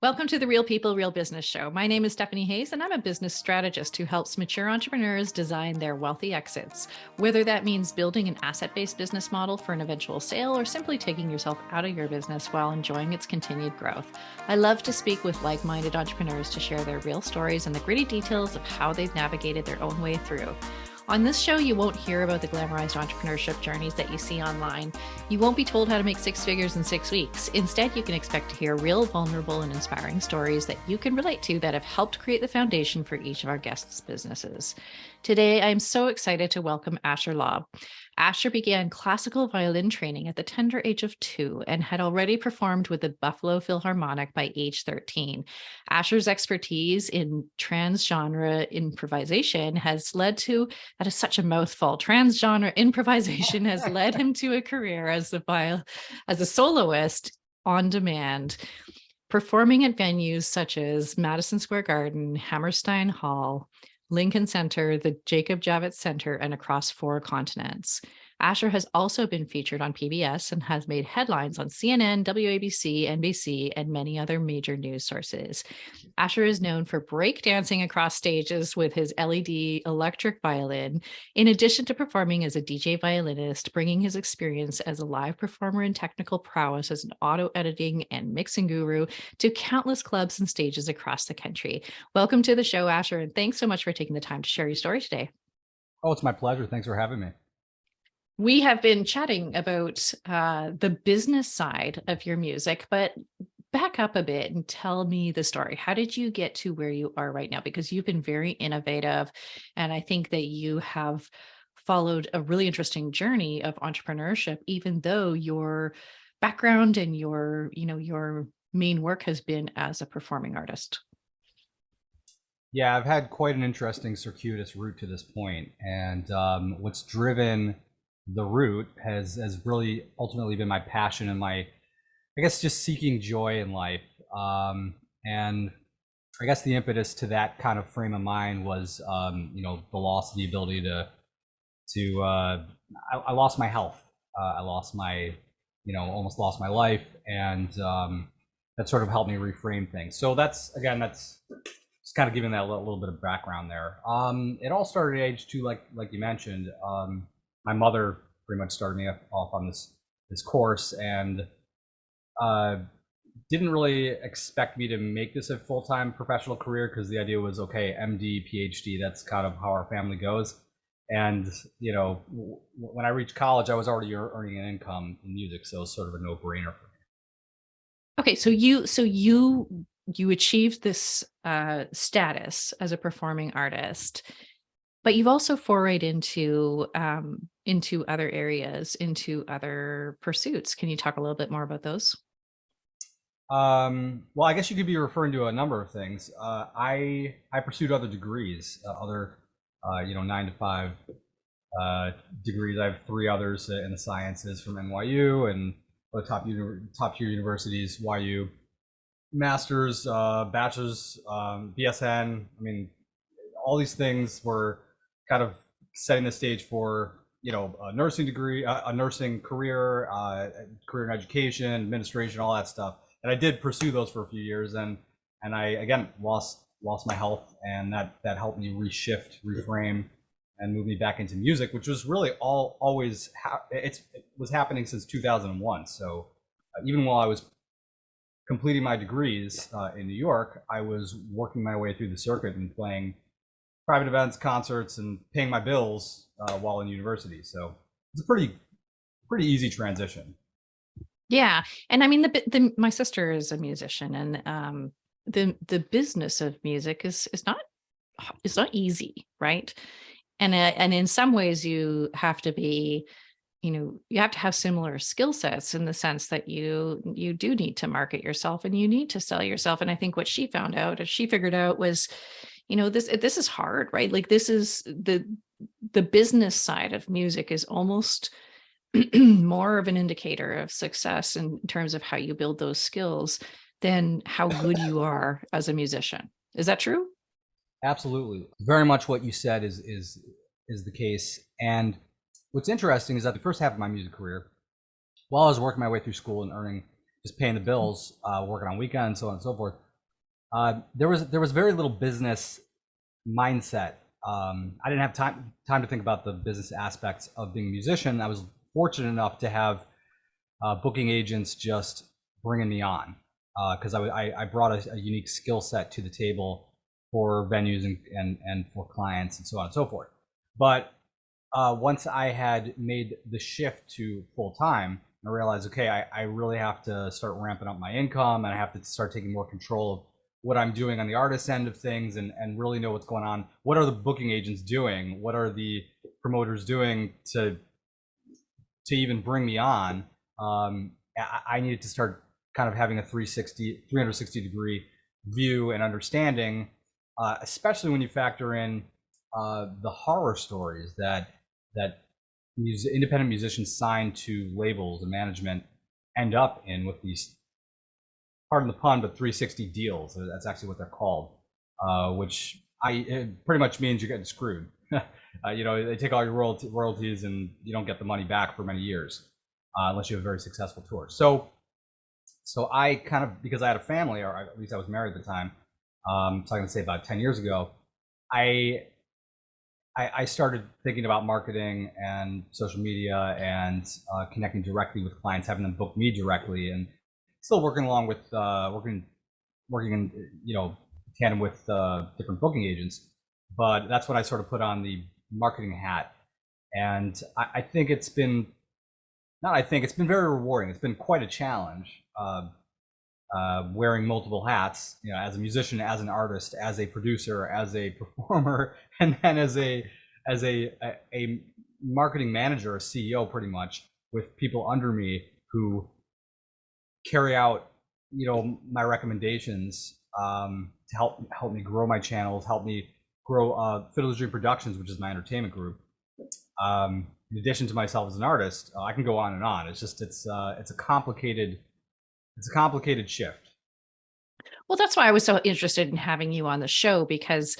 Welcome to the Real People, Real Business Show. My name is Stephanie Hayes, and I'm a business strategist who helps mature entrepreneurs design their wealthy exits. Whether that means building an asset-based business model for an eventual sale or simply taking yourself out of your business while enjoying its continued growth. I love to speak with like-minded entrepreneurs to share their real stories and the gritty details of how they've navigated their own way through. On this show, you won't hear about the glamorized entrepreneurship journeys that you see online. You won't be told how to make six figures in 6 weeks. Instead, you can expect to hear real, vulnerable, and inspiring stories that you can relate to that have helped create the foundation for each of our guests' businesses. Today, I'm so excited to welcome Asher Laub. Asher began classical violin training at the tender age of 2 and had already performed with the Buffalo Philharmonic by age 13. Asher's expertise in transgenre improvisation has led to, that is such a mouthful, transgenre improvisation has led him to a career as a soloist on demand, performing at venues such as Madison Square Garden, Hammerstein Hall, Lincoln Center, the Jacob Javits Center, and across 4 continents. Asher has also been featured on PBS and has made headlines on CNN, WABC, NBC, and many other major news sources. Asher is known for breakdancing across stages with his LED electric violin, in addition to performing as a DJ violinist, bringing his experience as a live performer and technical prowess as an auto editing and mixing guru to countless clubs and stages across the country. Welcome to the show, Asher, and thanks so much for taking the time to share your story today. Oh, it's my pleasure. Thanks for having me. We have been chatting about the business side of your music, but back up a bit and tell me the story. How did you get to where you are right now? Because you've been very innovative, and I think that you have followed a really interesting journey of entrepreneurship, even though your background and your main work has been as a performing artist. Yeah, I've had quite an interesting circuitous route to this point, and what's driven the route has really ultimately been my passion and my, I guess, just seeking joy in life. And I guess the impetus to that kind of frame of mind was, the loss of the ability I lost my health. I lost my, almost lost my life, and that sort of helped me reframe things. So that's just kind of giving that a little bit of background there. It all started at age 2, like you mentioned. My mother pretty much started me off on this course, and didn't really expect me to make this a full-time professional career, because the idea was, okay, MD, PhD, that's kind of how our family goes. And when I reached college, I was already earning an income in music, so it was sort of a no-brainer for me. Okay, so you achieved this status as a performing artist, but you've also forayed into other areas, into other pursuits. Can you talk a little bit more about those? Well, I guess you could be referring to a number of things. I pursued other degrees, other 9 to 5 degrees. I have 3 others in the sciences from NYU and other top tier universities, YU. Masters, bachelor's, BSN. I mean, all these things were kind of setting the stage for a nursing degree, a nursing career, career in education, administration, all that stuff. And I did pursue those for a few years, and I again lost my health, and that helped me reshift, reframe, and move me back into music, which was really always it was happening since 2001. So even while I was completing my degrees in New York, I was working my way through the circuit and playing private events, concerts, and paying my bills while in university. So it's a pretty easy transition. Yeah, and I mean, my sister is a musician, and the business of music is not easy, right? And in some ways, you have to be, you have to have similar skill sets, in the sense that you do need to market yourself and you need to sell yourself. And I think what she found out, or she figured out, was, this is hard, right? Like, this is the business side of music is almost more of an indicator of success in terms of how you build those skills than how good you are as a musician. Is that true? Absolutely. Very much what you said is the case. And what's interesting is that the first half of my music career, while I was working my way through school and earning, just paying the bills, working on weekends, so on and so forth, There was very little business mindset. I didn't have time to think about the business aspects of being a musician. I was fortunate enough to have booking agents just bringing me on because I brought a unique skill set to the table for venues and for clients and so on and so forth. But once I had made the shift to full time, I realized, okay, I really have to start ramping up my income, and I have to start taking more control of what I'm doing on the artist end of things, and really know what's going on. What are the booking agents doing? What are the promoters doing to even bring me on? I needed to start kind of having a 360 degree view and understanding, especially when you factor in the horror stories that independent musicians signed to labels and management end up in with these, pardon the pun, but 360 deals. That's actually what they're called, which it pretty much means you're getting screwed. They take all your royalties and you don't get the money back for many years unless you have a very successful tour. So I kind of, because I had a family, or at least I was married at the time, so I'm going to say about 10 years ago, I started thinking about marketing and social media and connecting directly with clients, having them book me directly, and still working along with working in tandem with different booking agents. But that's when I sort of put on the marketing hat, and I think it's been very rewarding. It's been quite a challenge. Wearing multiple hats, as a musician, as an artist, as a producer, as a performer, and then as a marketing manager, a CEO, pretty much, with people under me who carry out, my recommendations to help me grow my channels, help me grow Fiddler's Dream Productions, which is my entertainment group. In addition to myself as an artist, I can go on and on. It's a complicated shift. Well, that's why I was so interested in having you on the show, because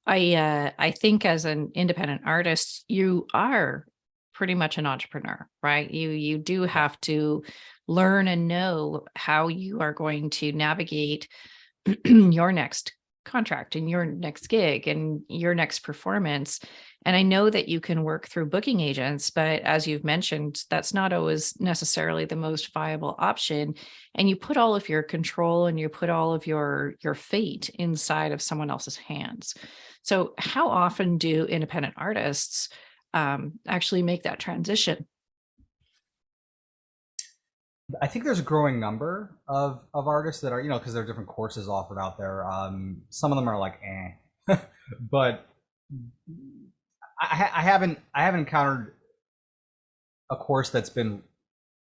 I think as an independent artist, you are pretty much an entrepreneur, right? You do have to learn and know how you are going to navigate your next contract and your next gig and your next performance. And I know that you can work through booking agents, but as you've mentioned, that's not always necessarily the most viable option. And you put all of your control and you put all of your fate inside of someone else's hands. So how often do independent artists actually make that transition? I think there's a growing number of artists that are, because there are different courses offered out there. Some of them are like, but I haven't encountered a course that's been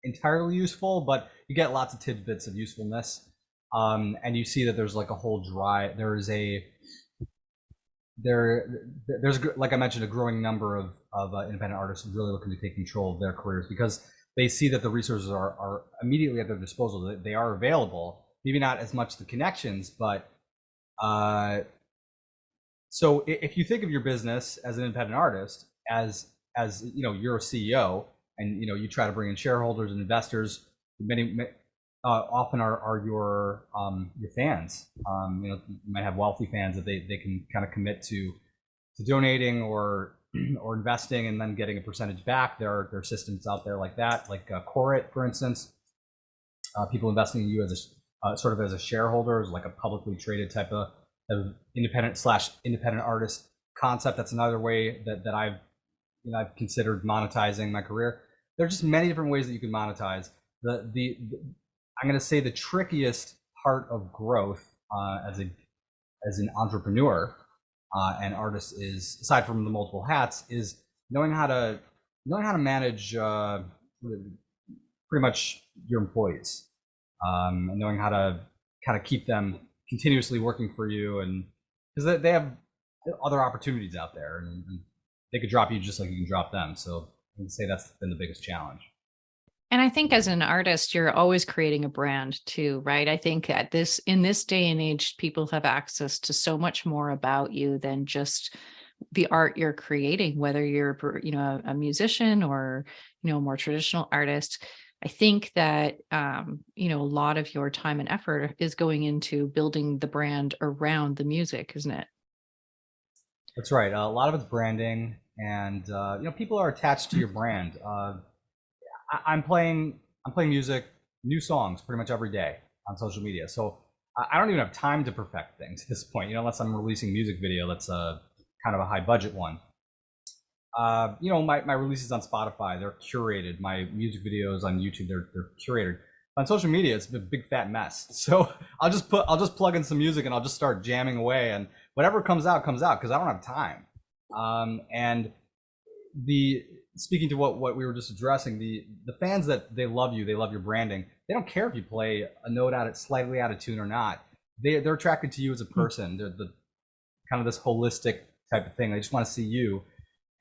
entirely useful, but you get lots of tidbits of usefulness. And you see that there's like a whole there's like I mentioned, a growing number of independent artists really looking to take control of their careers because they see that the resources are immediately at their disposal. They are available, maybe not as much the connections, but so if you think of your business as an independent artist, as you're a CEO, and you try to bring in shareholders and investors. Many often are your fans. You might have wealthy fans that they can kind of commit to donating or investing and then getting a percentage back. There are systems out there like that, like Corit, for instance. People investing in you as a sort of as a shareholder, as like a publicly traded type of independent artist concept. That's another way that I've considered monetizing my career. There are just many different ways that you can monetize. I'm going to say the trickiest part of growth as an entrepreneur and artist is, aside from the multiple hats, is knowing how to manage pretty much your employees, and knowing how to kind of keep them continuously working for you, and because they have other opportunities out there, and they could drop you just like you can drop them. So I would say that's been the biggest challenge. And I think as an artist, you're always creating a brand too, right? I think in this day and age, people have access to so much more about you than just the art you're creating, whether you're, a musician or, a more traditional artist. I think that, a lot of your time and effort is going into building the brand around the music, isn't it? That's right. A lot of it's branding, and people are attached to your brand. I'm playing music, new songs pretty much every day on social media. So I don't even have time to perfect things at this point, unless I'm releasing music video that's a kind of a high budget one. My releases on Spotify, they're curated. My music videos on YouTube, they're curated. On social media, it's a big fat mess. So I'll just plug in some music and I'll just start jamming away, and whatever comes out because I don't have time. And the speaking to what we were just addressing, the fans, that they love you, they love your branding. They don't care if you play a note slightly out of tune or not. They're attracted to you as a person. They're the kind of this holistic type of thing. They just want to see you.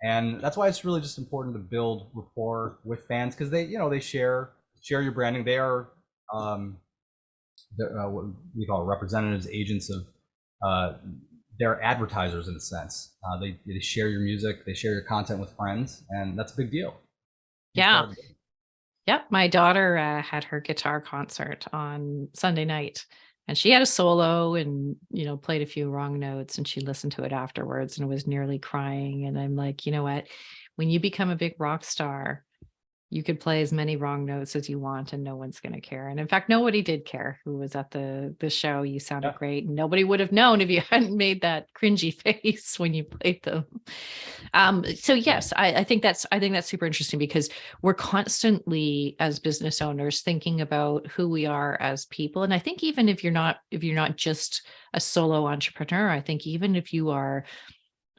And that's why it's really just important to build rapport with fans, because they share your branding. They are what we call representatives, agents of they're advertisers in a sense. They share your music, they share your content with friends, and that's a big deal. Yeah. Yep. My daughter had her guitar concert on Sunday night, and she had a solo and, played a few wrong notes, and she listened to it afterwards and was nearly crying. And I'm like, you know what? When you become a big rock star, you could play as many wrong notes as you want and no one's going to care. And in fact, nobody did care who was at the show. You sounded Yeah. great. And nobody would have known if you hadn't made that cringy face when you played them. So yes, I think that's super interesting, because we're constantly, as business owners, thinking about who we are as people. And I think even if you're not just a solo entrepreneur, I think even if you are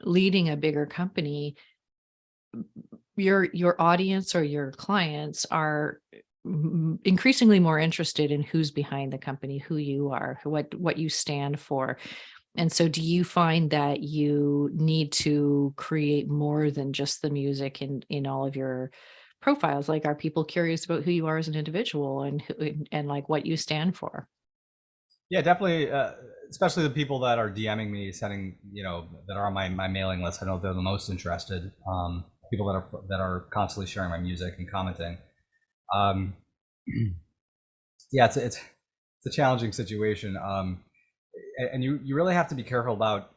leading a bigger company, your audience or your clients are increasingly more interested in who's behind the company, who you are, what you stand for. And so do you find that you need to create more than just the music in all of your profiles? Like, are people curious about who you are as an individual and like what you stand for? Yeah, definitely. Especially the people that are DMing me, sending, that are on my mailing list. I know they're the most interested. People that are constantly sharing my music and commenting. Yeah, it's a challenging situation. And you really have to be careful about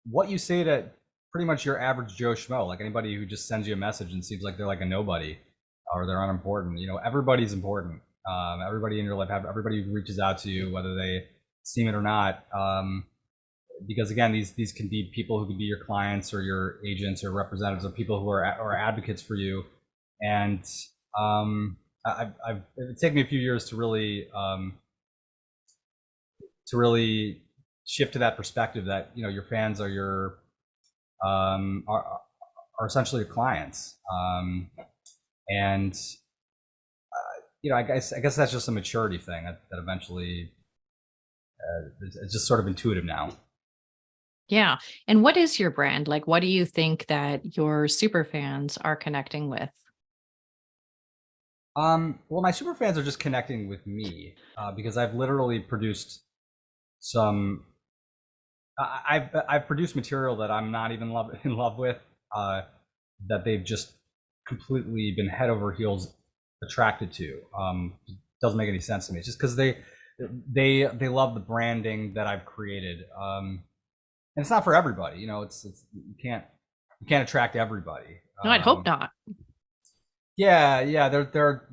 what you say to pretty much your average Joe Schmo, like anybody who just sends you a message and seems like they're like a nobody or they're unimportant. Everybody's important. Everybody in your life, everybody who reaches out to you, whether they seem it or not. Because again, these can be people who could be your clients or your agents or representatives, or people who are advocates for you. And it's taken me a few years to really shift to that perspective that your fans are are essentially your clients. And I guess that's just a maturity thing that eventually it's just sort of intuitive now. Yeah. And what is your brand? Like, what do you think that your super fans are connecting with? Well, my super fans are just connecting with me because I've literally produced some. I've produced material that I'm not even in love with, that they've just completely been head over heels attracted to. Doesn't make any sense to me. It's just because they love the branding that I've created. And it's not for everybody, it's you can't attract everybody. No, I'd hope not. Yeah, they're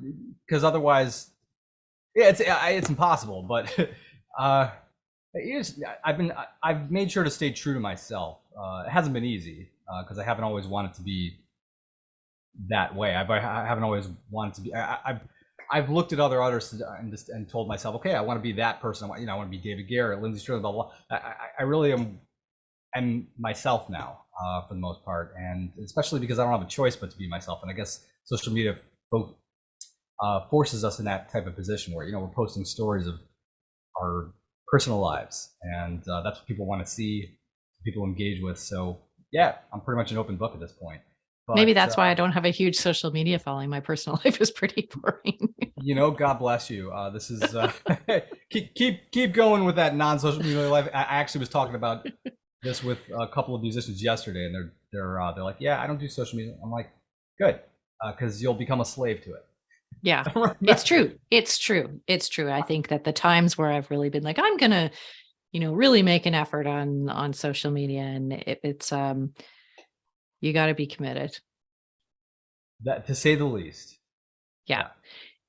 because otherwise, yeah, it's impossible. But I've made sure to stay true to myself. It hasn't been easy because I haven't always wanted to be that way. I haven't always wanted to be. I've looked at other artists and told myself, okay, I want to be that person. I want to be David Garrett, Lindsey Sterling, blah blah. I really am. I'm myself now for the most part, and especially because I don't have a choice but to be myself. And I guess social media both forces us in that type of position where we're posting stories of our personal lives, and that's what people want to see, people engage with. So yeah, I'm pretty much an open book at this point. But, maybe that's why I don't have a huge social media following. My personal life is pretty boring. God bless you. This is keep going with that non-social media life. I actually was talking about this with a couple of musicians yesterday, and they're like, yeah, I don't do social media. I'm like, good, because you'll become a slave to it. Yeah, I don't it's remember. true. It's true. It's true. I think that the times where I've really been like, I'm gonna, really make an effort on social media, and it's you got to be committed. That, to say the least. Yeah. Yeah.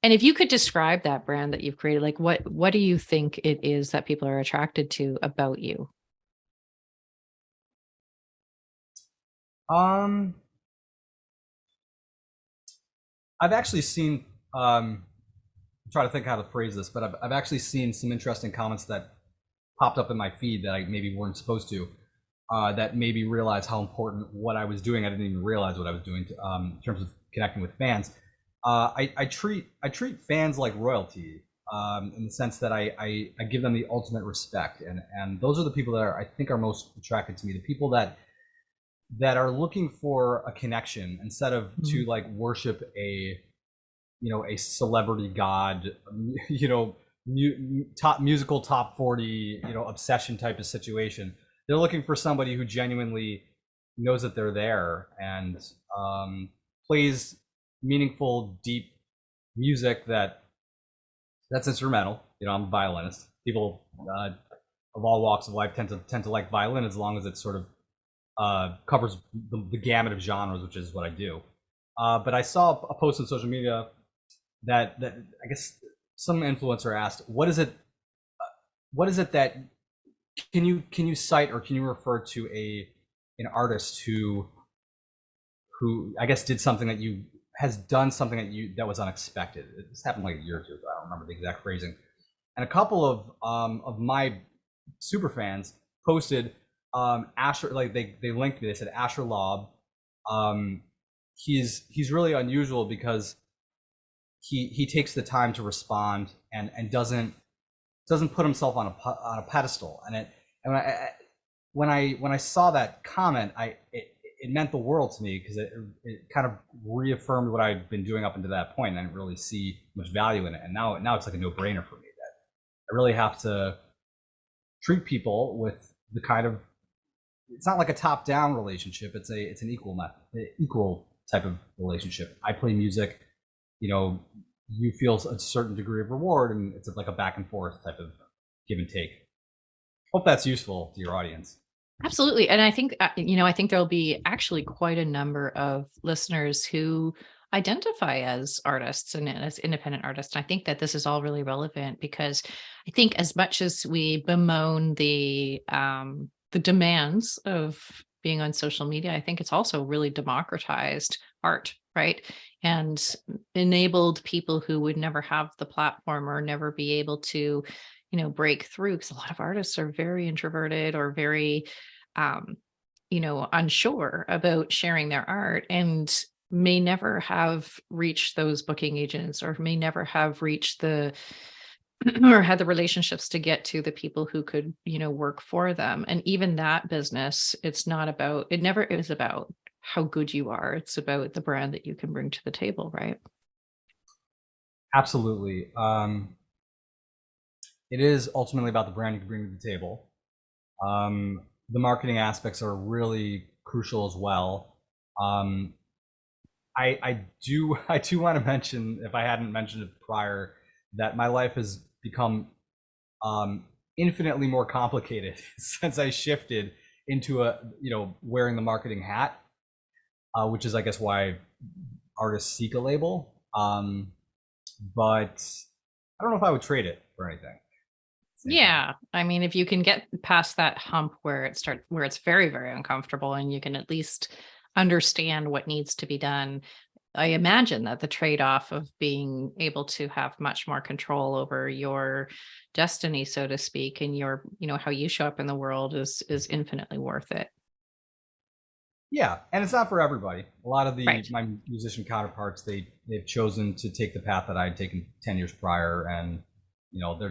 And if you could describe that brand that you've created, like what do you think it is that people are attracted to about you? Um, I've actually seen. I'm trying to think how to phrase this, but I've actually seen some interesting comments that popped up in my feed that I maybe weren't supposed to. That made me realize how important what I was doing. I didn't even realize what I was doing in terms of connecting with fans. I treat fans like royalty, in the sense that I give them the ultimate respect, and those are the people that I think are most attracted to me. The people that are looking for a connection instead of Mhm. to like worship a celebrity god, you know, top musical top 40, obsession type of situation. They're looking for somebody who genuinely knows that they're there and plays meaningful, deep music that's instrumental. I'm a violinist. People of all walks of life tend to like violin as long as it sort of covers the gamut of genres, which is what I do. But I saw a post on social media that I guess some influencer asked, what is it that can you cite or can you refer to an artist who I guess did something that you has done something that was unexpected. This happened like a year or two ago. I don't remember the exact phrasing. And a couple of my super fans posted Asher, like they linked me. They said Asher Laub. Um, he's really unusual because he takes the time to respond and doesn't put himself on a pedestal. And when I saw that comment, it meant the world to me because it kind of reaffirmed what I'd been doing up until that point, and I didn't really see much value in it. And now it's like a no brainer for me that I really have to treat people with the kind of, it's not like a top down relationship. It's an equal type of relationship. I play music, you know, you feel a certain degree of reward, and it's like a back and forth type of give and take. Hope that's useful to your audience. Absolutely. And I think, I think there'll be actually quite a number of listeners who identify as artists and as independent artists. And I think that this is all really relevant because I think as much as we bemoan the demands of being on social media, I think it's also really democratized art, right? And enabled people who would never have the platform or never be able to, break through, because a lot of artists are very introverted or very um, unsure about sharing their art and may never have reached those booking agents or may never have reached the or had the relationships to get to the people who could, work for them. And even that business, it never is about how good you are. It's about the brand that you can bring to the table, right? Absolutely. It is ultimately about the brand you can bring to the table. The marketing aspects are really crucial as well. Um, I do want to mention, if I hadn't mentioned it prior, that my life has become infinitely more complicated since I shifted into wearing the marketing hat, which is I guess why artists seek a label. But I don't know if I would trade it for anything. At the same time. Yeah. I mean, if you can get past that hump where it's very, very uncomfortable and you can at least understand what needs to be done, I imagine that the trade-off of being able to have much more control over your destiny, so to speak, and your, how you show up in the world is infinitely worth it. Yeah, and it's not for everybody. A lot of Right. my musician counterparts, they've chosen to take the path that I had taken 10 years prior, and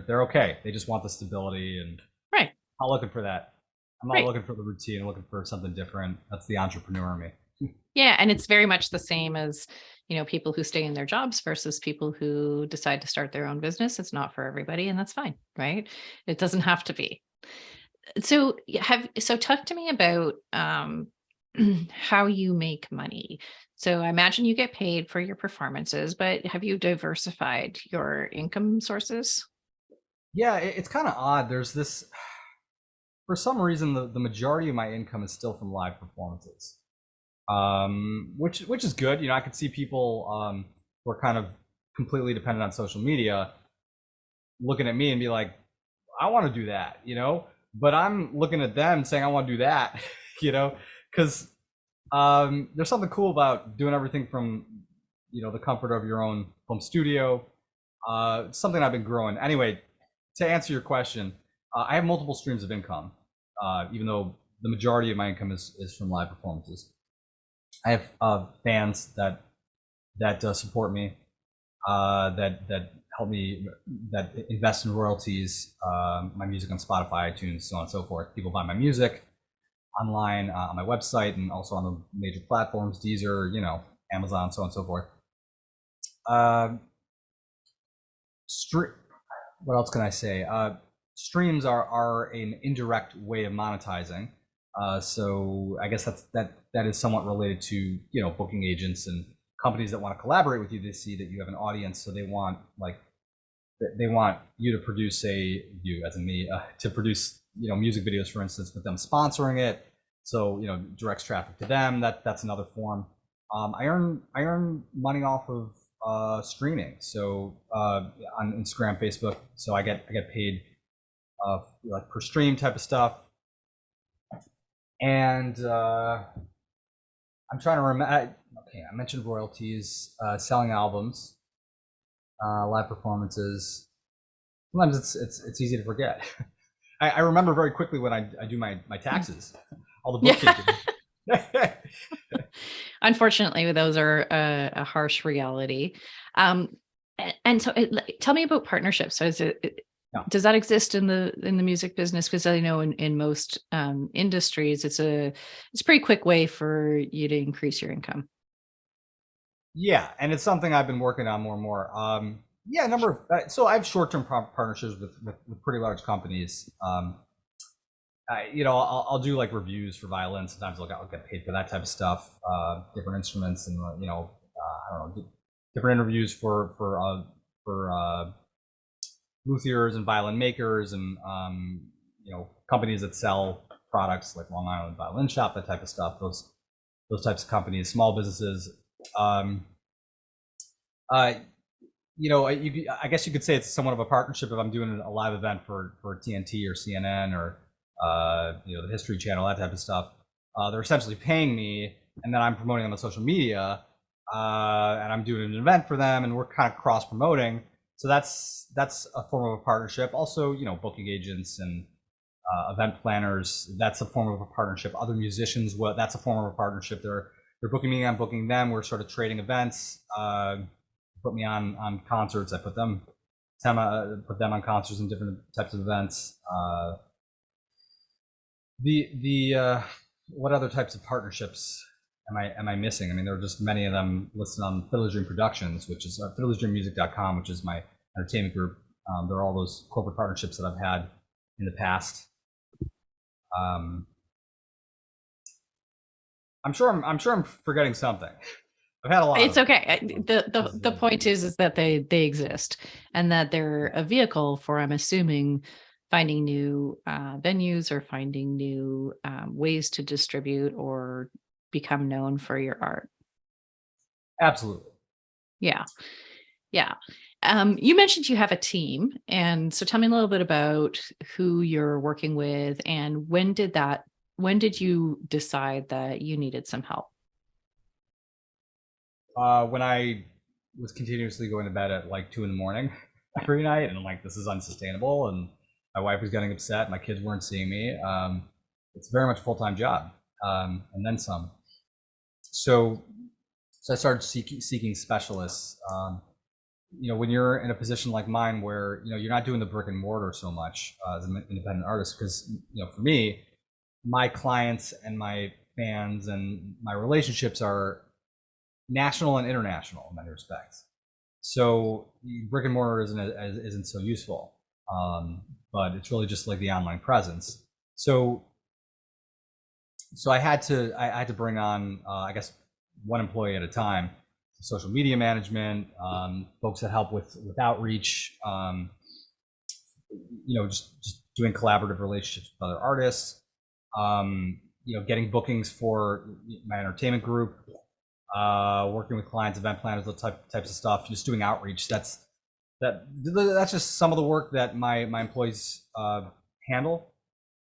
they're okay. They just want the stability, and Right. I'm not looking for that. I'm not Right. looking for the routine. I'm looking for something different. That's the entrepreneur in me. Yeah, and it's very much the same as, people who stay in their jobs versus people who decide to start their own business. It's not for everybody, and that's fine, right? It doesn't have to be. So talk to me about how you make money. So I imagine you get paid for your performances, but have you diversified your income sources? Yeah, it's kind of odd. There's this, for some reason, the majority of my income is still from live performances, which is good. I could see people who are kind of completely dependent on social media looking at me and be like, I want to do that. But I'm looking at them saying I want to do that, because there's something cool about doing everything from the comfort of your own home studio. Something I've been growing. Anyway, to answer your question, I have multiple streams of income, even though the majority of my income is from live performances. I have fans that support me, that help me, that invest in royalties, my music on Spotify, iTunes, so on and so forth. People buy my music online, on my website, and also on the major platforms, Deezer, Amazon, so on and so forth. What else can I say? Streams are an indirect way of monetizing. So I guess that is somewhat related to booking agents and companies that want to collaborate with you. They see that you have an audience, so they want you to produce you as in me to produce music videos, for instance, with them sponsoring it. So directs traffic to them. That's another form. I earn money off of streaming. So on Instagram, Facebook. So I get paid like per stream type of stuff. And I'm trying to remember. Okay, I mentioned royalties, selling albums, live performances. Sometimes it's easy to forget. I remember very quickly when I do my taxes, all the bookkeeping. Yeah. Unfortunately, those are a harsh reality. And so tell me about partnerships. So Yeah. does that exist in the music business? Because I know in most industries, it's a pretty quick way for you to increase your income. Yeah, and it's something I've been working on more and more. Yeah, a number of so I have short-term partnerships with pretty large companies. I'll do like reviews for violin. Sometimes I'll get paid for that type of stuff. Different instruments, and I don't know, different interviews for luthiers and violin makers, and companies that sell products like Long Island Violin Shop, that type of stuff. Those types of companies, small businesses. I guess you could say it's somewhat of a partnership if I'm doing a live event for TNT or CNN or the History Channel, that type of stuff. They're essentially paying me, and then I'm promoting them on social media, and I'm doing an event for them, and we're kind of cross promoting. So that's a form of a partnership. Also, booking agents and event planners, that's a form of a partnership. Other musicians, that's a form of a partnership. They're booking me, I'm booking them. We're sort of trading events. Put me on concerts. I put them on concerts and different types of events. What other types of partnerships am I missing? I mean, there are just many of them listed on Fiddler's Dream Productions, which is fiddlersdreammusic.com, which is my entertainment group. There are all those corporate partnerships that I've had in the past. I'm sure I'm forgetting something. I've had a lot. It's okay. The point is that they exist, and that they're a vehicle for, I'm assuming, finding new venues or finding new ways to distribute or become known for your art. Absolutely. Yeah. Yeah. You mentioned you have a team. And so tell me a little bit about who you're working with, and when did you decide that you needed some help? When I was continuously going to bed at like 2 a.m. every night, and I'm like, this is unsustainable, and my wife was getting upset, my kids weren't seeing me. It's very much a full-time job, and then some. So I started seeking specialists. When you're in a position like mine, where you're not doing the brick and mortar so much as an independent artist, because for me, my clients and my fans and my relationships are national and international in many respects. So brick and mortar isn't so useful, but it's really just like the online presence. So So I had to bring on, I guess, one employee at a time, social media management, folks that help with outreach, just doing collaborative relationships with other artists, getting bookings for my entertainment group, working with clients, event planners, those types of stuff, just doing outreach. That's just some of the work that my employees handle,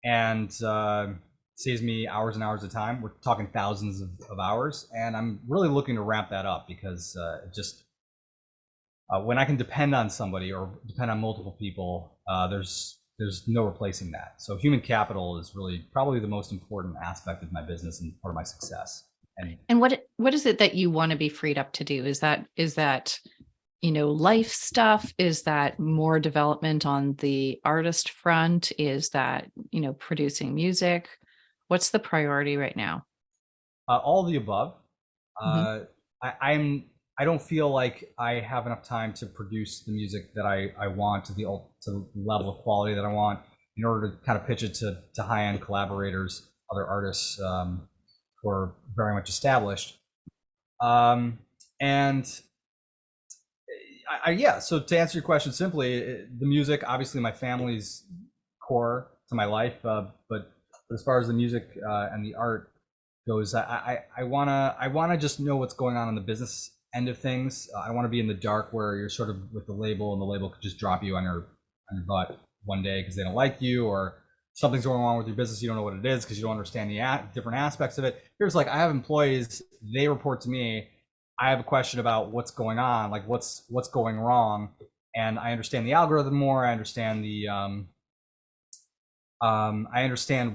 and saves me hours and hours of time. We're talking thousands of hours, and I'm really looking to ramp that up because when I can depend on somebody or depend on multiple people, there's no replacing that. So human capital is really probably the most important aspect of my business and part of my success. And what is it that you want to be freed up to do? Is that life stuff? Is that more development on the artist front? Is that, producing music? What's the priority right now? All of the above. Mhm. Uh, I don't feel like I have enough time to produce the music that I want to the level of quality that I want in order to kind of pitch it to high end collaborators, other artists who are very much established. And yeah. So to answer your question simply, the music, obviously, my family's core to my life, but as far as the music and the art goes, I wanna just know what's going on the business end of things. I want to be in the dark where you're sort of with the label, and the label could just drop you on your butt one day because they don't like you, or something's going on with your business, you don't know what it is because you don't understand the different aspects of it. Here's like, I have employees, they report to me. I have a question about what's going on, like what's going wrong, and I understand the algorithm more. I understand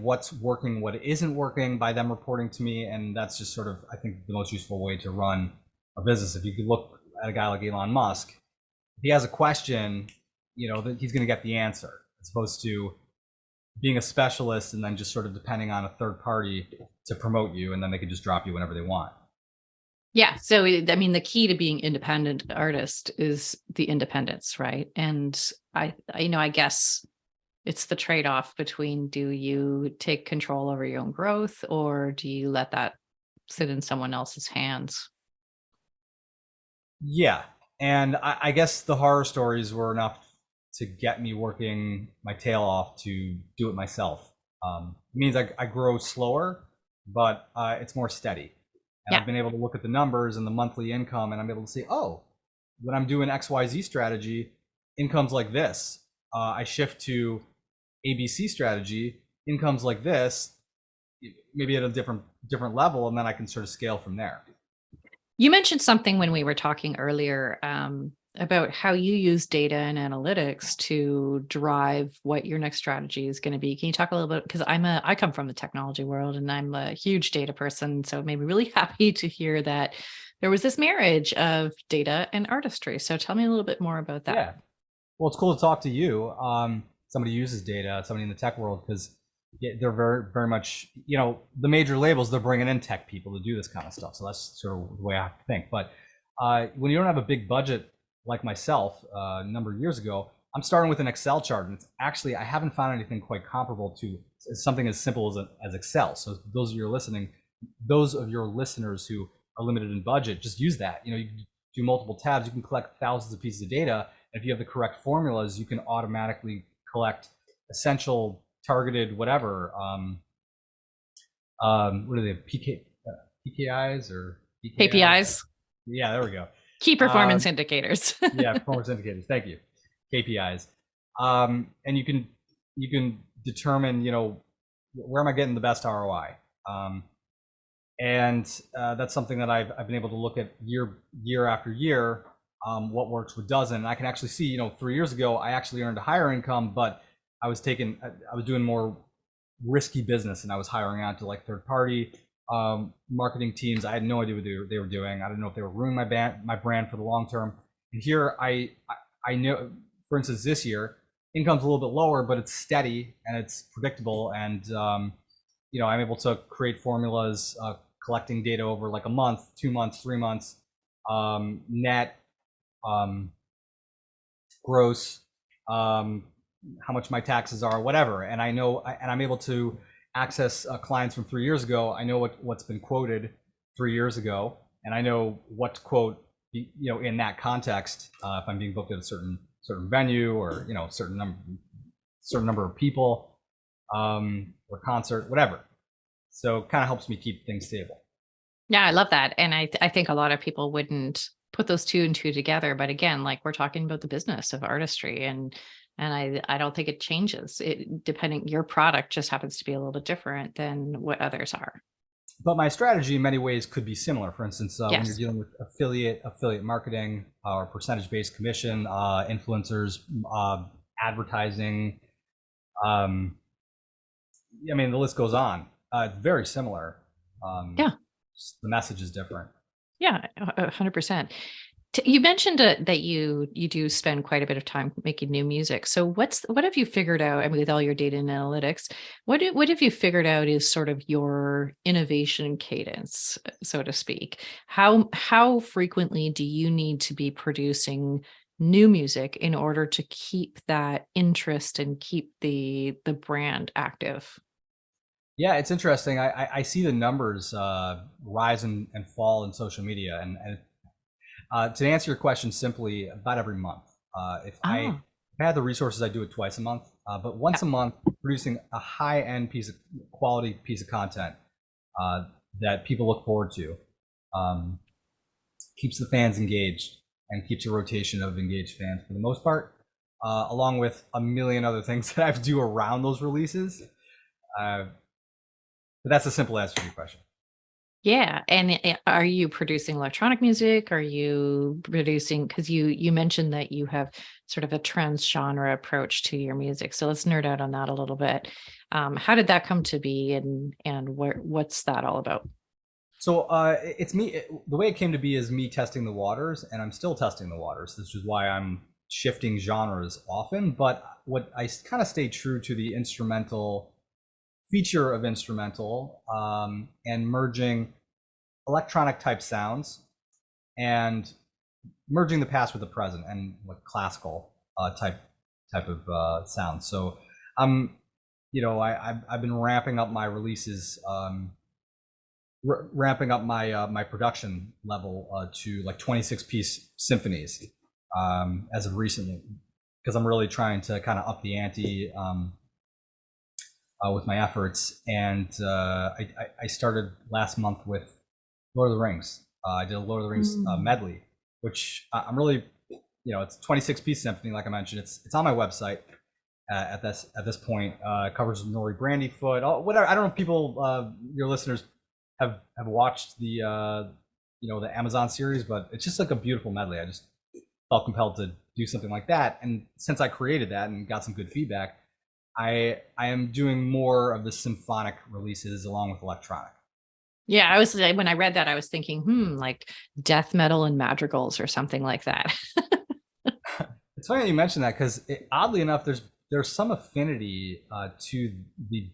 what's working, what isn't working by them reporting to me, and that's just sort of, I think, the most useful way to run a business. If you could look at a guy like Elon Musk, if he has a question, that he's going to get the answer, as opposed to being a specialist and then just sort of depending on a third party to promote you, and then they can just drop you whenever they want. Yeah. So, the key to being independent artist is the independence, right? And I guess it's the trade-off between, do you take control over your own growth, or do you let that sit in someone else's hands? Yeah, and I guess the horror stories were enough to get me working my tail off to do it myself. It means I grow slower, but it's more steady. And Yeah. I've been able to look at the numbers and the monthly income, and I'm able to see, oh, when I'm doing XYZ strategy, income's like this. I shift to ABC strategy, income's like this, maybe at a different level, and then I can sort of scale from there. You mentioned something when we were talking earlier, about how you use data and analytics to drive what your next strategy is going to be. Can you talk a little bit? Because I come from the technology world and I'm a huge data person, so it made me really happy to hear that there was this marriage of data and artistry. So tell me a little bit more about that. Yeah. Well, it's cool to talk to you. Somebody who uses data, somebody in the tech world, because they're very much, the major labels, they're bringing in tech people to do this kind of stuff. So that's sort of the way I have to think. But when you don't have a big budget like myself, a number of years ago, I'm starting with an Excel chart, and it's actually, I haven't found anything quite comparable to something as simple as Excel. So those of your listeners who are limited in budget, just use that. You can do multiple tabs. You can collect thousands of pieces of data. If you have the correct formulas, you can automatically collect essential targeted whatever. What are they? PKIs or PKIs? KPIs, Yeah, there we go. key performance Um, indicators. yeah, performance indicators. Thank you. KPIs. And you can determine, where am I getting the best ROI? And that's something that I've been able to look at year after year, what works, what doesn't. And I can actually see, 3 years ago, I actually earned a higher income, but I was doing more risky business, and I was hiring out to like third party marketing teams. I had no idea what they were doing. I didn't know if they were ruining my brand for the long term. And here I know, for instance, this year income's a little bit lower, but it's steady and it's predictable. And I'm able to create formulas, collecting data over like a month, 2 months, 3 months, net, gross, how much my taxes are, whatever. And I know, and I'm able to access clients from 3 years ago, I know what's been quoted 3 years ago, and I know what to quote, in that context, if I'm being booked at a certain venue, or certain number of people, or concert, whatever. So it kind of helps me keep things stable. Yeah, I love that. And I think a lot of people wouldn't put those two and two together. But again, like we're talking about the business of artistry, and I don't think it changes. It depending, your product just happens to be a little bit different than what others are. But my strategy in many ways could be similar. For instance, when you're Yes. dealing with affiliate marketing, or percentage-based commission, influencers, advertising, I mean, the list goes on. It's very similar. Yeah. The message is different. Yeah, 100%. You mentioned that you do spend quite a bit of time making new music. So what have you figured out? I mean, with all your data and analytics, what have you figured out is sort of your innovation cadence, so to speak? How frequently do you need to be producing new music in order to keep that interest and keep the brand active? Yeah, it's interesting. I see the numbers rise and fall in social media, and to answer your question simply, about every month. If I had the resources, I do it twice a month. But once a month, producing a high-end quality piece of content that people look forward to, keeps the fans engaged and keeps a rotation of engaged fans for the most part, along with a million other things that I have to do around those releases. But that's a simple answer to your question. Yeah, and are you producing electronic music? Are you producing, because you mentioned that you have sort of a trans genre approach to your music. So let's nerd out on that a little bit. How did that come to be, and what's that all about? So it's me. The way it came to be is me testing the waters, and I'm still testing the waters. This is why I'm shifting genres often. But what I kind of stay true to the instrumental feature of instrumental, and merging electronic type sounds and merging the past with the present, and like classical type of sounds. So I've been ramping up my releases, ramping up my production level to like 26-piece symphonies as of recently, because I'm really trying to kind of up the ante with my efforts. And I started last month with Lord of the Rings. I did a Lord of the Rings medley, which I'm really, it's a 26-piece symphony, like I mentioned. It's on my website at this point. It covers Nori Brandyfoot, whatever. I don't know if people, your listeners, have watched the the Amazon series, but it's just like a beautiful medley. I just felt compelled to do something like that, and since I created that and got some good feedback, I am doing more of the symphonic releases along with electronic. Yeah, when I read that, I was thinking, like death metal and madrigals or something like that. It's funny that you mentioned that, because oddly enough, there's some affinity to the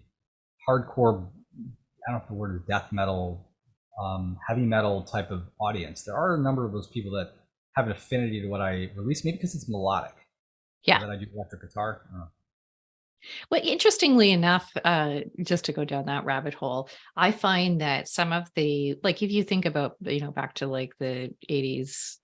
hardcore, I don't know if the word is death metal, heavy metal type of audience. There are a number of those people that have an affinity to what I release, maybe because it's melodic. Yeah. That I do electric guitar. Well, interestingly enough, just to go down that rabbit hole, I find that some of like if you think about, back to like the 80s,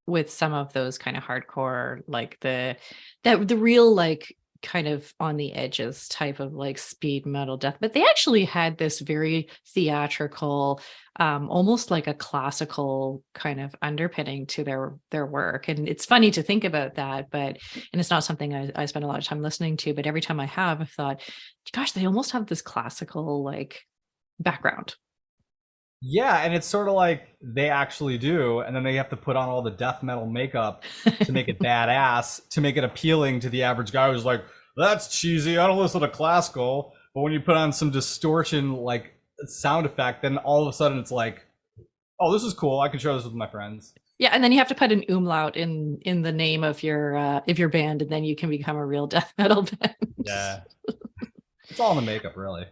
with some of those kind of hardcore, like the real like kind of on the edges type of like speed metal death, but they actually had this very theatrical, almost like a classical kind of underpinning to their work. And it's funny to think about that, and it's not something I spend a lot of time listening to, but every time I have, I've thought, gosh, they almost have this classical like background. Yeah, and it's sort of like they actually do, and then they have to put on all the death metal makeup to make it badass, to make it appealing to the average guy who's like, that's cheesy, I don't listen to classical. But when you put on some distortion like sound effect, then all of a sudden it's like, oh, this is cool, I can share this with my friends. Yeah, and then you have to put an umlaut in the name of your band, and then you can become a real death metal band. Yeah. It's all in the makeup, really.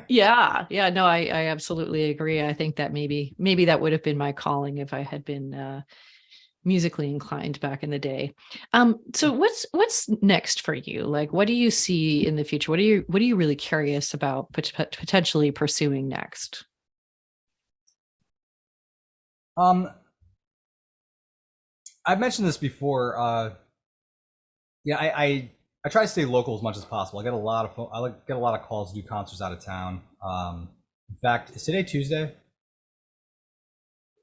Yeah. No, I absolutely agree. I think that maybe that would have been my calling if I had been musically inclined back in the day. So what's next for you? Like, what do you see in the future? What are you really curious about potentially pursuing next? Um, I've mentioned this before. Yeah, I try to stay local as much as possible. I get a lot of get a lot of calls to do concerts out of town. In fact, is today Tuesday?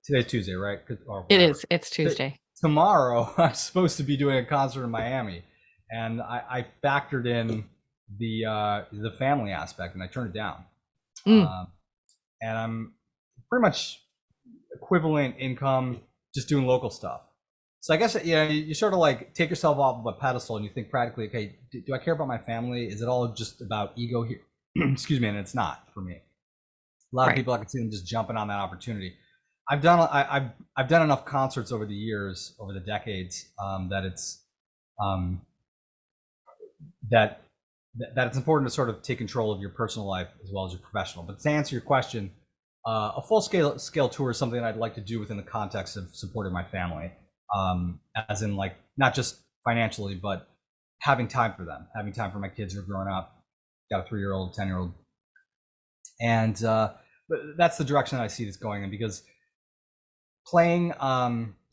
Today's Tuesday, right? Or It whatever. is. It's Tuesday. Tomorrow, I'm supposed to be doing a concert in Miami, and I factored in the family aspect, and I turned it down. Mm, Um, and I'm pretty much equivalent income just doing local stuff. So I guess you sort of like take yourself off of a pedestal and you think practically, okay, do I care about my family? Is it all just about ego here? Excuse me, and it's not for me. A lot of right. people, I can see them just jumping on that opportunity. I've done enough concerts over the years, over the decades, that it's um, that that it's important to sort of take control of your personal life as well as your professional. But to answer your question, a full scale tour is something I'd like to do within the context of supporting my family, as in like not just financially, but having time for them, having time for my kids who are growing up. Got a 3-year-old, 10-year-old, and that's the direction that I see this going in because playing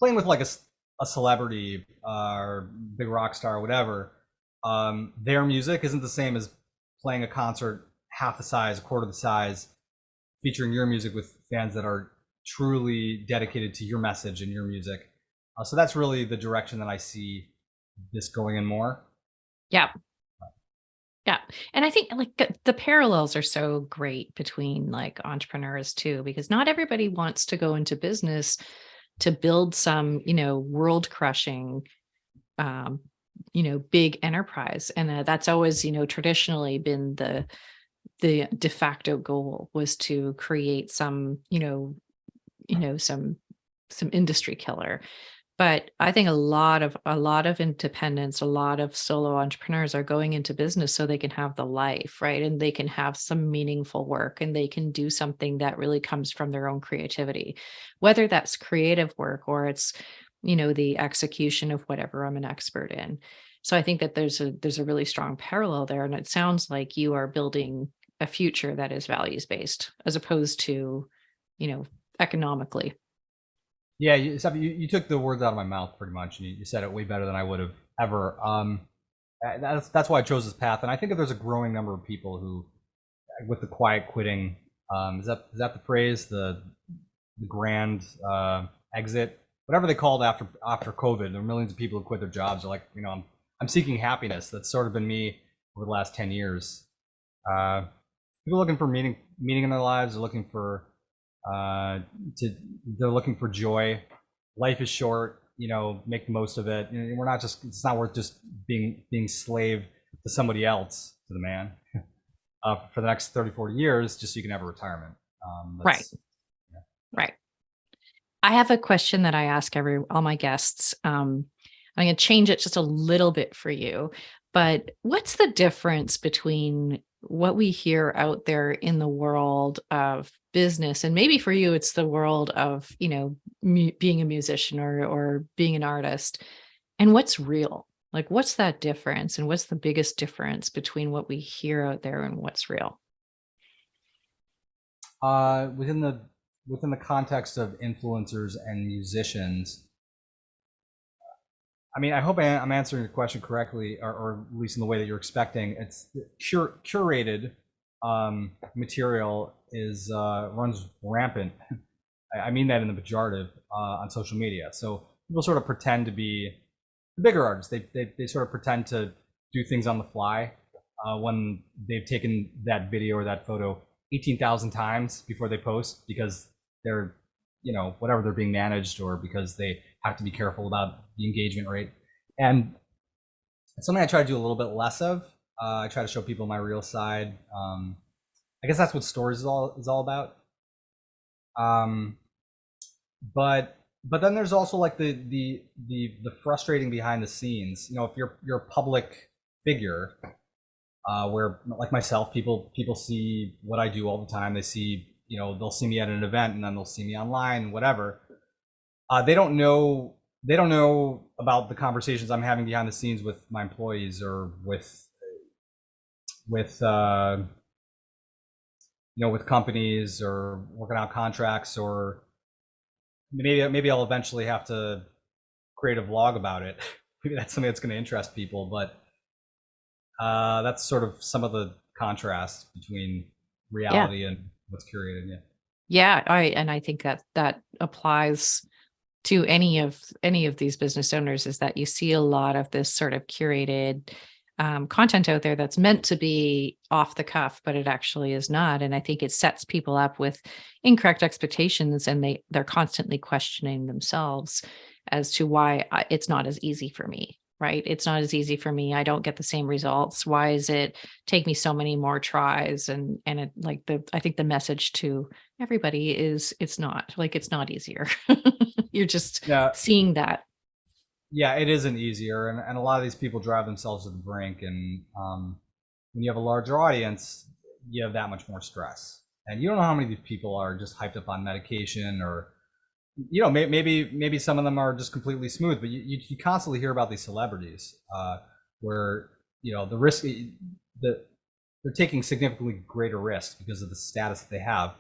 with like a celebrity or big rock star or whatever, their music isn't the same as playing a concert half the size, a quarter the size, featuring your music with fans that are truly dedicated to your message and your music. So that's really the direction that I see this going in more. Yeah. Yeah. And I think like the parallels are so great between like entrepreneurs too, because not everybody wants to go into business to build some, world crushing, um, big enterprise. And that's always, traditionally been the de facto goal was to create some, some industry killer. But I think a lot of independents, a lot of solo entrepreneurs are going into business so they can have the life, right? And they can have some meaningful work and they can do something that really comes from their own creativity, whether that's creative work or it's, the execution of whatever I'm an expert in. So I think that there's a really strong parallel there. And it sounds like you are building a future that is values based as opposed to, economically. Yeah, you took the words out of my mouth pretty much, and you said it way better than I would have ever. That's why I chose this path, and I think that there's a growing number of people who, with the quiet quitting, is that the phrase, the grand exit, whatever they called after COVID. There are millions of people who quit their jobs. They're like, I'm seeking happiness. That's sort of been me over the last 10 years. Uh, People looking for meaning in their lives. They're looking for uh, to they're looking for joy. Life is short. Make the most of it. We're not just. It's not worth just being slave to somebody else, to the man, for the next 30, 40 years, just so you can have a retirement. Right. That's yeah. Right. I have a question that I ask all my guests. I'm going to change it just a little bit for you, but what's the difference between what we hear out there in the world of business, and maybe for you, it's the world of being a musician or being an artist, and what's real? Like, what's that difference, and what's the biggest difference between what we hear out there and what's real? Within the context of influencers and musicians, I mean, I hope I'm answering your question correctly, or at least in the way that you're expecting. It's curated material is runs rampant. I mean that in the pejorative, on social media. So people sort of pretend to be the bigger artists. They sort of pretend to do things on the fly, when they've taken that video or that photo 18,000 times before they post, because they're, whatever, they're being managed, or because they have to be careful about the engagement rate. And it's something I try to do a little bit less of. I try to show people my real side. I guess that's what stories is all about. Um, but then there's also like the frustrating behind the scenes. If you're a public figure, where, like myself, people see what I do all the time. They see, they'll see me at an event, and then they'll see me online, whatever. They don't know they don't know about the conversations I'm having behind the scenes with my employees or with with companies or working out contracts, or maybe I'll eventually have to create a vlog about it. Maybe that's something that's going to interest people, but that's sort of some of the contrast between Yeah. reality and what's curated. Yeah. Yeah, I think that applies to any of these business owners, is that you see a lot of this sort of curated content out there that's meant to be off the cuff, but it actually is not. And I think it sets people up with incorrect expectations, and they're constantly questioning themselves as to why it's not as easy for me. Right? It's not as easy for me. I don't get the same results. Why is it take me so many more tries? And it like I think the message to everybody is it's not easier. You're just Yeah. seeing that. Yeah, it isn't easier, and a lot of these people drive themselves to the brink. And when you have a larger audience, you have that much more stress, and you don't know how many of these people are just hyped up on medication, or maybe some of them are just completely smooth. But you constantly hear about these celebrities where the risk, they're taking significantly greater risks because of the status that they have.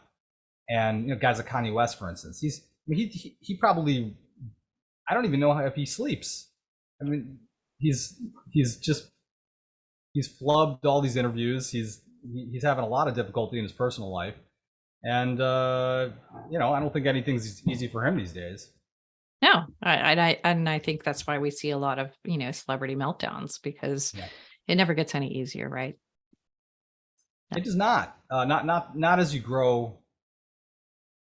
And guys like Kanye West, for instance, he probably, I don't even know if he sleeps. I mean, he's flubbed all these interviews. He's having a lot of difficulty in his personal life, and I don't think anything's easy for him these days. No, I think that's why we see a lot of celebrity meltdowns, because it never gets any easier, right? It does not. Not as you grow.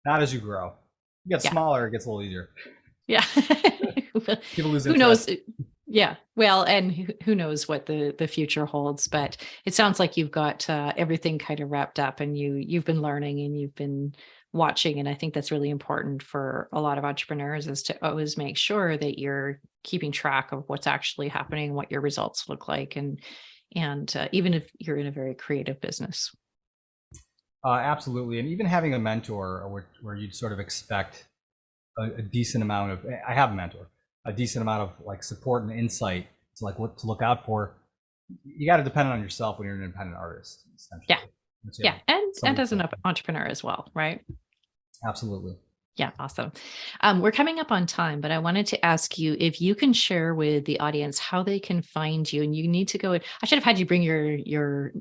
Not as you grow. You get smaller, it gets a little easier. Yeah. People lose interest. Who knows? Yeah. Well, and who knows what the future holds, but it sounds like you've got everything kind of wrapped up, and you've been learning and you've been watching. And I think that's really important for a lot of entrepreneurs, is to always make sure that you're keeping track of what's actually happening, what your results look like. And even if you're in a very creative business. Absolutely. And even having a mentor where you'd sort of expect a decent amount of, I have a mentor, a decent amount of like support and insight to like what to look out for. You got to depend on yourself when you're an independent artist. Yeah. Yeah. And as an entrepreneur as well, right? Absolutely. Yeah, awesome. We're coming up on time, but I wanted to ask you if you can share with the audience how they can find you. And you need to go. I should have had you bring your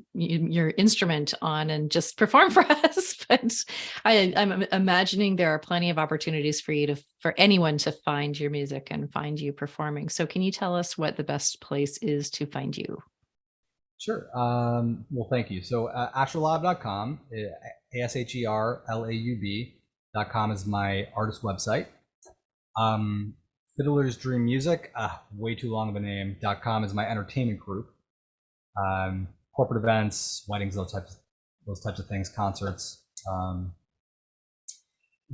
instrument on and just perform for us. But I'm imagining there are plenty of opportunities for anyone to find your music and find you performing. So can you tell us what the best place is to find you? Sure. Well, thank you. So asherlaub.com, ASHERLAUB.com is my artist website. Fiddler's Dream Music, way too long of a name. .com is my entertainment group. Corporate events, weddings, those types of things, concerts.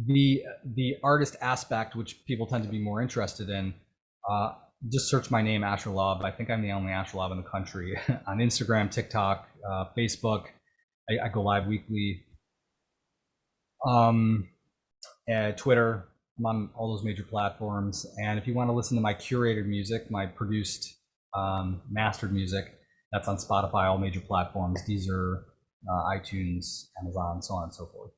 The artist aspect, which people tend to be more interested in, just search my name, Asher Laub. I think I'm the only Asher Laub in the country. On Instagram, TikTok, Facebook, I go live weekly. Twitter, I'm on all those major platforms. And if you want to listen to my curated music, my produced, mastered music, that's on Spotify, all major platforms, Deezer, iTunes, Amazon, so on and so forth.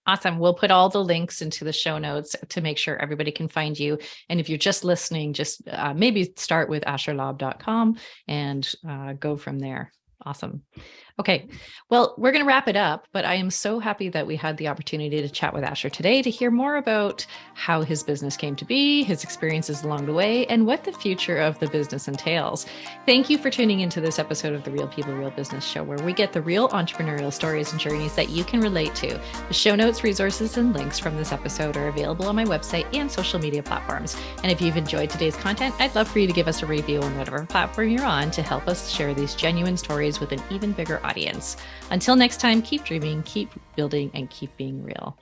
Awesome. We'll put all the links into the show notes to make sure everybody can find you. And if you're just listening, just maybe start with asherlaub.com and go from there. Awesome. Okay. Well, we're going to wrap it up, but I am so happy that we had the opportunity to chat with Asher today to hear more about how his business came to be, his experiences along the way, and what the future of the business entails. Thank you for tuning into this episode of the Real People, Real Business Show, where we get the real entrepreneurial stories and journeys that you can relate to. The show notes, resources, and links from this episode are available on my website and social media platforms. And if you've enjoyed today's content, I'd love for you to give us a review on whatever platform you're on to help us share these genuine stories with an even bigger audience. Until next time, keep dreaming, keep building, and keep being real.